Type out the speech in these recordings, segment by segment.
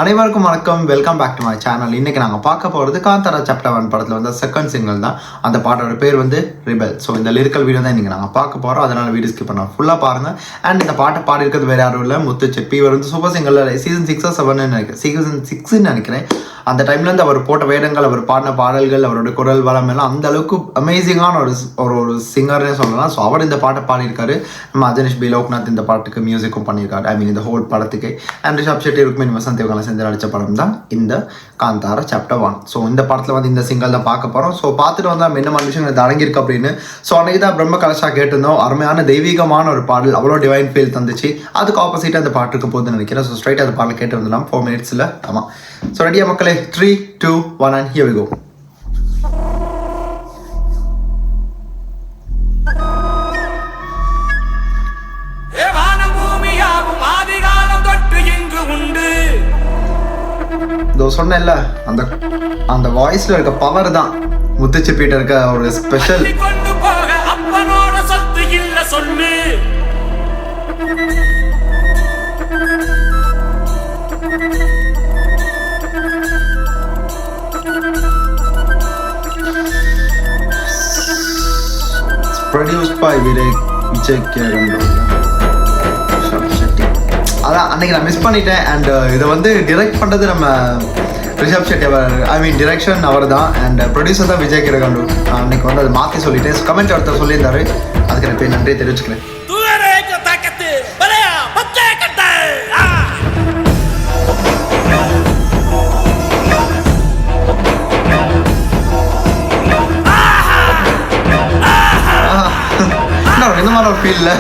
அனைவருக்கும் வணக்கம். Welcome back to my channel. இன்னைக்கு நாங்கள் பார்க்க போகிறது காந்தாரா சாப்டர் 1 படத்தில் வந்து செகண்ட் சிங்கிள் தான். அந்த பாட்டோட பேர் வந்து ரிபல். ஸோ இந்த லிரிக்கல் வீடியோ தான் இன்றைக்கி நாங்கள் பார்க்க போகிறோம். அதனால் வீடியோ ஸ்கிப் பண்ணோம், ஃபுல்லாக பாருங்கள். அண்ட் இந்த பாட்டை பாடியிருக்கிறது வேறு யாரும் இல்லை, முத்து செப்பி. இவர் வந்து சூப்பர் சிங்கரில் சீசன் 6 or 7 நினைக்கிறேன், சீசன் 6 நினைக்கிறேன். அந்த டைம்லேருந்து அவர் போட்ட வேடங்கள், அவர் பாடின பாடல்கள், அவரோட குரல் வளம் எல்லாம் அந்த அளவுக்கு அமேசிங்கான ஒரு சிங்கர்னே சொல்லலாம். ஸோ அவர் இந்த பாட்டை பாடியிருக்காரு. நம்ம அஜனிஷ் பி லோக்நாத் இந்த பாட்டுக்கு மியூசிக்கும் பண்ணியிருக்காரு. ஐ மீன் இந்த ஹோல் படத்துக்கு. அண்ட் ரிஷப் ஷெட்டி, ருக்மிணி வசந்த் இவங்க செஞ்சு நடித்த படம் தான் இந்த காந்தாரா சாப்டர் 1. ஸோ இந்த படத்தில் வந்து இந்த சிங்கல் தான் பார்க்க போகிறோம். ஸோ பார்த்துட்டு வந்து நம்ம என்ன மாதிரி விஷயங்கள் அடங்கியிருக்கு அப்படின்னு. ஸோ அன்றைக்கி தான் பிரம்ம கலஷா கேட்டிருந்தோம். அருமையான தெய்வீகமான ஒரு பாடல், அவ்வளோ டிவைன் ஃபீல் தந்துச்சு. அதுக்கு ஆப்போசிட்டாக அந்த பாட்டுக்கு போகுதுன்னு நினைக்கிறேன். ஸோ ஸ்ட்ரைட்டாக அந்த பாடல் கேட்டு வந்துடலாம் 4 minutes. ஆமாம். ஸோ ரெடியா மக்களே? 3, 2, 1 and here we go. சொன்னேன்ல, அந்த வாய்ஸ்ல இருக்க பவர் தான் முத்துச்சிப்பிட்ட இருக்க ஒரு special. Produced by Vijay Kerandol. அதான் அன்னைக்கு நான் மிஸ் பண்ணிட்டேன். அண்ட் இதை வந்து டிரெக்ட் பண்ணுறது நம்ம ரிஷப் ஷெட்டி அவர், ஐ மீன் டிரெக்ஷன் அவர் தான். அண்ட் ப்ரொடியூசர் தான் விஜய் கிரகண்டூர். அன்னைக்கு வந்து அதை மாற்றி சொல்லிட்டேன். கமெண்ட் ஒருத்தர் சொல்லியிருந்தாரு, அதுக்கு நான் போய் நன்றியை தெரிவிச்சுக்கிறேன். இந்த மாதிரி ஒரு ஃபீல் இல்லை.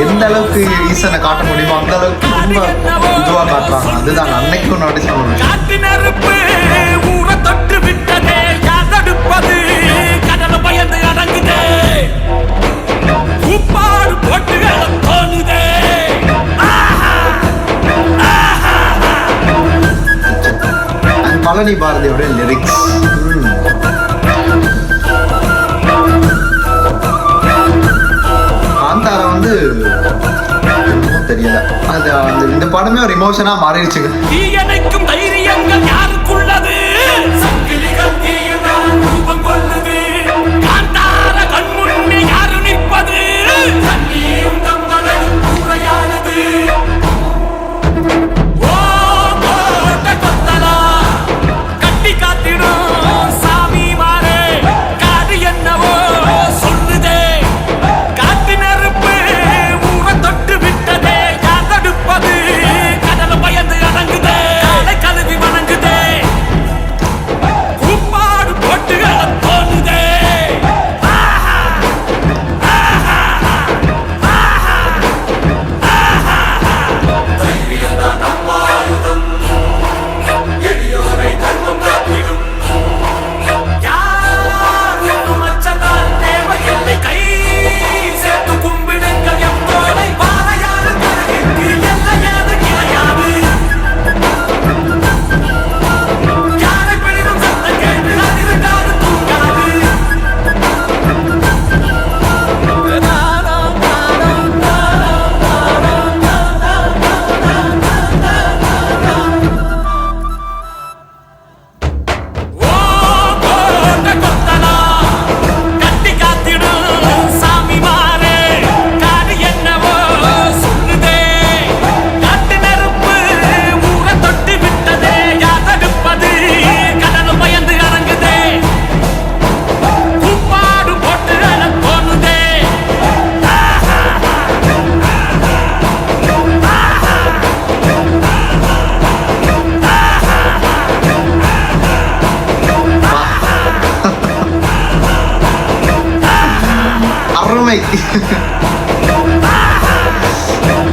எந்த அளவுக்கு ஈசனை காட்ட முடியுமோ அந்த அளவுக்கு ரொம்ப இதுவாக காட்டுறாங்க. அதுதான் அன்னைக்கும் நோட்டீஸ் பண்ணுவேன். பழனி பாரதியோட லிரிக்ஸ் காந்தாரா வந்து தெரியல, அது இந்த படமே ஒரு இமோஷனா மாறிடுச்சுங்க.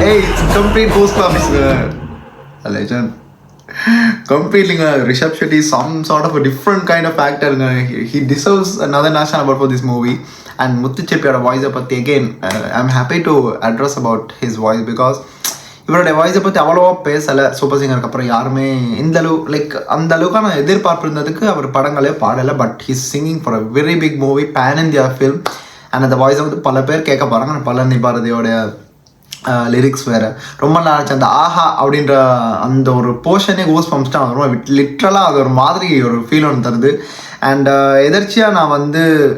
Hey, it's complete goosebumps. A legend. Completely, Rishabh Shetty is some sort of a different kind of actor. He deserves another national award for this movie. And Muthu Cheppioda voice, but again, I'm happy to address about his voice because இவருடைய வாய்ஸை பற்றி அவ்வளோவா பேசலை. Super சிங்கருக்கு அப்புறம் யாருமே இந்த அளவு like அந்த அளவுக்கான எதிர்பார்ப்பு இருந்ததுக்கு அவர் படங்களே பாடலை. But he's singing for a very big movie, pan India film. And அந்த வாய்ஸை வந்து பல பேர் கேட்க போகிறாங்க. பழனி பாரதியோடைய லிரிக்ஸ் வேறு ரொம்ப நல்லா இருந்துச்சு. அந்த ஆஹா அப்படின்ற அந்த ஒரு போர்ஷனே கூஸ் பம்ப்ஸ்ட்டு ரொம்ப லிட்ரலாக அது ஒரு மாதிரி ஒரு ஃபீல் ஒன்று தருது. அண்ட் எதர்ச்சியாக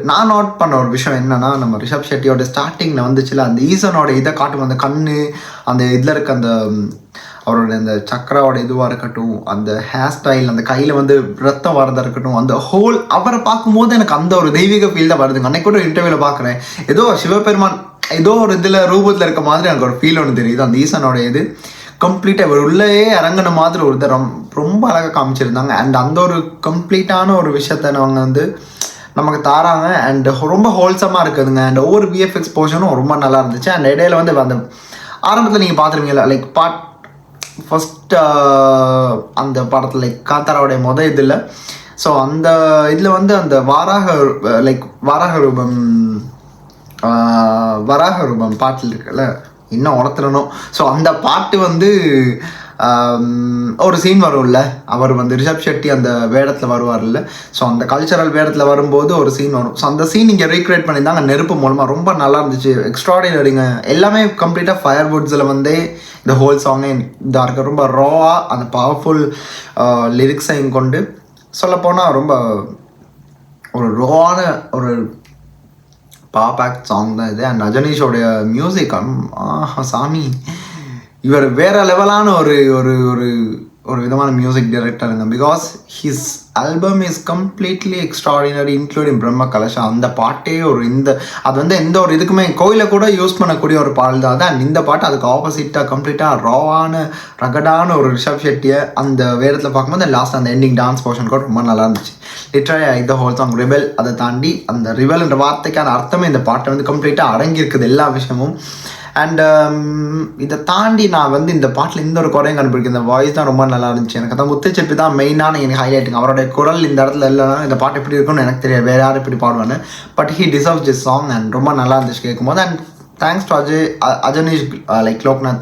நான் நோட் பண்ண ஒரு விஷயம் என்னென்னா, நம்ம ரிஷப் ஷெட்டியோட ஸ்டார்டிங்கில் வந்துச்சுல அந்த ஈசனோட இதை காட்டும், அந்த கண்ணு அந்த இதில் இருக்க அந்த அவரோட அந்த சக்கராவோட இதுவாக இருக்கட்டும், அந்த ஹேர் ஸ்டைல், அந்த கையில் ரத்தம் வரதாக இருக்கட்டும், அந்த ஹோல் அவரை பார்க்கும்போது எனக்கு அந்த ஒரு தெய்வீக ஃபீல் தான் வருதுங்க. அன்னைக்கு கூட இன்டர்வியூவில் பார்க்குறேன், ஏதோ சிவபெருமான் ஏதோ ஒரு இதில் ரூபத்தில் இருக்க மாதிரி எனக்கு ஒரு ஃபீல் ஒன்று தெரியுது. அந்த ஈசனோட இது கம்ப்ளீட்டாக இவர் உள்ளேயே இறங்கின மாதிரி ஒரு ரொம்ப அழகாக காமிச்சிருந்தாங்க. அண்ட் அந்த ஒரு கம்ப்ளீட்டான ஒரு விஷயத்தை அவங்க நமக்கு தாராங்க. அண்ட் ரொம்ப ஹோல்சமாக இருக்குதுங்க. அண்ட் ஒவ்வொரு விஎஃப்எக்ஸ் போர்ஷனும் ரொம்ப நல்லா இருந்துச்சு. அண்ட் இடையில அந்த ஆரம்பத்தில் நீங்கள் பார்த்துருவீங்களா, லைக் ஃபஸ்ட் அந்த படத்தில் லைக் காத்தாராவுடைய இதில், ஸோ அந்த இதில் அந்த வாராக ரூபம் பாட்டில் இருக்குல்ல, இன்னும் உணர்த்தணும். ஸோ அந்த பாட்டு ஒரு சீன் வரும்ல, அவர் ரிஷப் ஷெட்டி அந்த வேடத்தில் வருவார்ல, ஸோ அந்த கல்ச்சரல் வேடத்தில் வரும்போது ஒரு சீன் வரும். ஸோ அந்த சீன் இங்கே ரீக்ரியேட் பண்ணியிருந்தாங்க நெருப்பு மூலமாக. ரொம்ப நல்லா இருந்துச்சு, எக்ஸ்ட்ராடினரிங்க. எல்லாமே கம்ப்ளீட்டாக ஃபயர்வுட்ஸில் இந்த ஹோல் சாங்கே இதாக இருக்க ரொம்ப ராவாக அந்த பவர்ஃபுல் லிரிக்ஸையும் கொண்டு சொல்லப்போனால் ரொம்ப ஒரு ராவான ஒரு பாபேக் சாங் தான் இது. அண்ட் ரஜினிஷோடைய மியூசிக் சாமி, இவர் வேற லெவலான ஒரு ஒரு ஒரு ஒரு விதமான மியூசிக் டைரக்டருங்க. Because his album is completely extraordinary, including Brahma Kalasha. அந்த பாட்டே அது எந்த ஒரு இதுக்குமே கோயிலை கூட யூஸ் பண்ணக்கூடிய ஒரு பாடல் தான். அண்ட் இந்த பாட்டு அதுக்கு ஆப்போசிட்டாக கம்ப்ளீட்டாக ராவான ரகடான ஒரு ரிஷப் ஷெட்டியை அந்த வேடத்தில் பார்க்கும்போது லாஸ்ட் அந்த எண்டிங் டான்ஸ் போர்ஷன் கூட ரொம்ப நல்லா இருந்துச்சு. லிட்டரலி இந்த ஹோல் சாங் ரிபெல். அதை தாண்டி அந்த ரிபெல்ன்ற வார்த்தைக்கான அர்த்தமே இந்த பாட்டை கம்ப்ளீட்டாக அடங்கியிருக்குது எல்லா விஷயமும். அண்ட் இதை தாண்டி நான் இந்த பாட்டில் இந்த ஒரு குறையும் கண்டுபிடிக்கிறேன், இந்த வாய்ஸ் தான் ரொம்ப நல்லா இருந்துச்சு. எனக்கு அந்த முத்துச்செப்பி தான் மெயினான எனக்கு ஹைலைட்டிங். அவருடைய குரல் இந்த இடத்துல இல்லைனா இந்த பாட்டு எப்படி இருக்குன்னு எனக்கு தெரியாது, வேறு யாரும் எப்படி பாடுவான்னு. But he deserves this song and ரொம்ப நல்லா இருந்துச்சு கேட்கும்போது. And thanks to Ajaneesh like Loknath.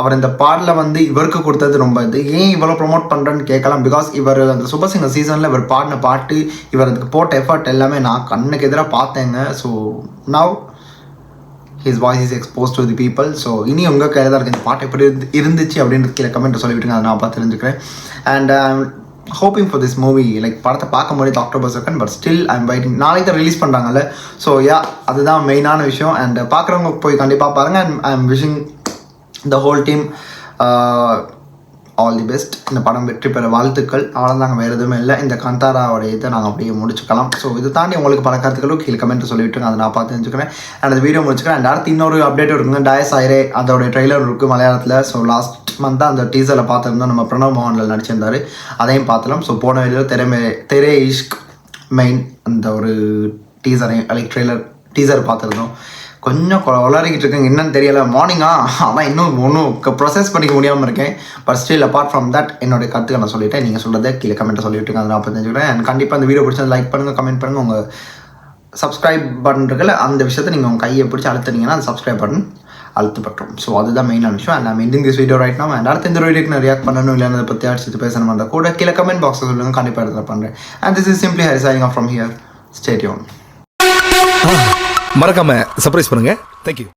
அவர் இந்த பாடலை இவருக்கு கொடுத்தது ரொம்ப ஏன் இவ்வளோ ப்ரொமோட் பண்ணுறேன்னு கேட்கலாம். பிகாஸ் இவர் அந்த சூப்பர் சிங்கர் சீசனில் இவர் பாடின பாட்டு, இவர் அதுக்கு போட்ட எஃபர்ட் எல்லாமே நான் கண்ணுக்கு எதிராக பார்த்தேங்க. So now his voice is exposed to the people. So இனி உங்கள் கையில் தான் இருக்குது இந்த பாட்டு எப்படி இருந்துச்சு அப்படின்றது கீழே கமெண்ட்டை சொல்லிவிட்டுங்க, அதை நான் பார்த்து தெரிஞ்சுக்கிறேன். And hoping for this movie. Like படத்தை பார்க்க முடியாது October 2, but still I'm waiting. நாளைக்கு தான் ரிலீஸ் பண்ணுறாங்கல்ல, ஸோ அதுதான் மெயினான விஷயம். அண்ட் பார்க்குறவங்க போய் கண்டிப்பாக பாருங்கள். And I am wishing the whole team all the best. இந்த படம் வெற்றி பெற வாழ்த்துக்கள். அவ்வளோதாங்க, வேறு எதுவுமே இல்லை. இந்த காந்தாராவோட இதை நாங்கள் அப்படியே முடிச்சுக்கலாம். ஸோ இதை தாண்டி உங்களுக்கு பல கருத்துக்களும் கீழே கமெண்ட் சொல்லிவிட்டுருங்க, அதை நான் பார்த்து தெரிஞ்சுக்கிறேன். அண்ட் அந்த வீடியோ முடிச்சுக்கிறேன். அண்ட் அடுத்து இன்னொரு அப்டேட் இருக்குங்க, டயஸ் ஆயிரே அதோடைய ட்ரெய்லர் இருக்குது மலையாளத்தில். ஸோ லாஸ்ட் மந்த்தாக அந்த டீசரில் பார்த்துருந்தோம், நம்ம பிரணவ் மோகனில் நடிச்சிருந்தார், அதையும் பார்த்துலாம். ஸோ போன வீடியோ தெரே இஷ்க் மெயின் அந்த ஒரு ட்ரெய்லர் டீசர் பார்த்துருந்தோம். கொஞ்சம் வளரிக்கிட்டு இருக்கேங்க, என்னன்னு தெரியலை. ஆனால் இன்னும் ஒன்றும் ப்ரொசஸ் பண்ணிக்க முடியாமல் இருக்கேன். But still apart from that என்னோட கருத்துக்கள் நான் சொல்லிட்டேன். நீங்கள் சொல்கிறத கீழே கமெண்ட்டை சொல்லிவிட்டுருங்க, அதை நான் தெரிஞ்சுக்கிறேன். அண்ட் கண்டிப்பாக அந்த வீடியோ பிடிச்சது லைக் பண்ணுங்கள், கமெண்ட் பண்ணுங்கள். உங்கள் சப்ஸ்கிரைப் பட்டன் இருக்குல்ல, அந்த விஷயத்தை நீங்கள் உங்கள் கையை பிடிச்சி அழுத்துனீங்கன்னா அந்த சப்ஸ்கிரைப் பட்டன் அழுத்தப்பட்டோம். ஸோ அதுதான் மெயினான விஷயம். அண்ட் நான் ending this video right now. And அடுத்த இந்த வீடியோக்கு நான் ரியாக்ட் பண்ணணும் இல்லை அதை பற்றி அடிச்சு பேசணும் இருந்தால் கூட கீழே கமெண்ட் பாக்ஸில் சொல்லுங்கள், கண்டிப்பாக எடுத்து பண்ணுறேன். And this is simply Hari signing off from here. Stay tune. மறக்காம சர்ப்ரைஸ் பண்ணுங்க. தேங்க்யூ.